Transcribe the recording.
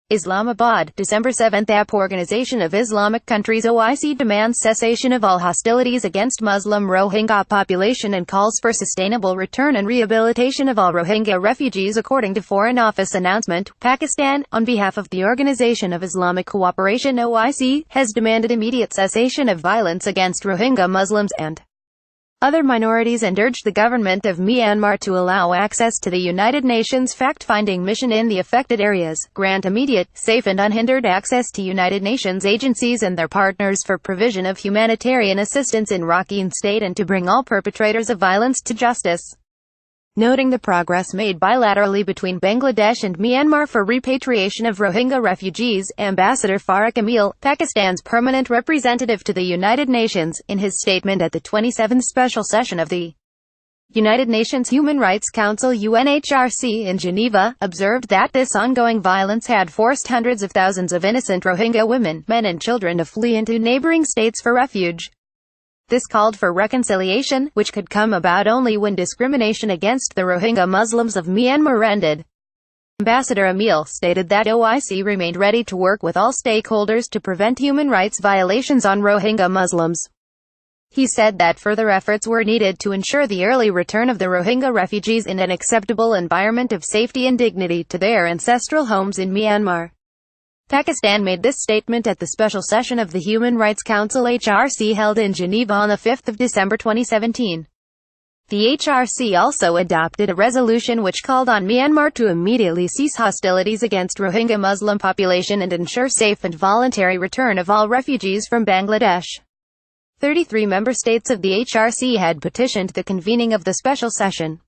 Islamabad, December 7. Organization of Islamic Countries (OIC) demands cessation of all hostilities against Muslim Rohingya population and calls for sustainable return and rehabilitation of all Rohingya refugees according to Foreign Office announcement. Pakistan, on behalf of the Organization of Islamic Cooperation (OIC), has demanded immediate cessation of violence against Rohingya Muslims and other minorities and urged the government of Myanmar to allow access to the United Nations fact-finding mission in the affected areas, grant immediate, safe and unhindered access to United Nations agencies and their partners for provision of humanitarian assistance in Rakhine State and to bring all perpetrators of violence to justice. Noting the progress made bilaterally between Bangladesh and Myanmar for repatriation of Rohingya refugees, Ambassador Farooq Emil, Pakistan's permanent representative to the United Nations, in his statement at the 27th special session of the United Nations Human Rights Council (UNHRC) in Geneva, observed that this ongoing violence had forced hundreds of thousands of innocent Rohingya women, men and children to flee into neighboring states for refuge. This called for reconciliation, which could come about only when discrimination against the Rohingya Muslims of Myanmar ended. Ambassador Emil stated that OIC remained ready to work with all stakeholders to prevent human rights violations on Rohingya Muslims. He said that further efforts were needed to ensure the early return of the Rohingya refugees in an acceptable environment of safety and dignity to their ancestral homes in Myanmar. Pakistan made this statement at the special session of the Human Rights Council (HRC) held in Geneva on 5 December 2017. The HRC also adopted a resolution which called on Myanmar to immediately cease hostilities against Rohingya Muslim population and ensure safe and voluntary return of all refugees from Bangladesh. 33 member states of the HRC had petitioned the convening of the special session.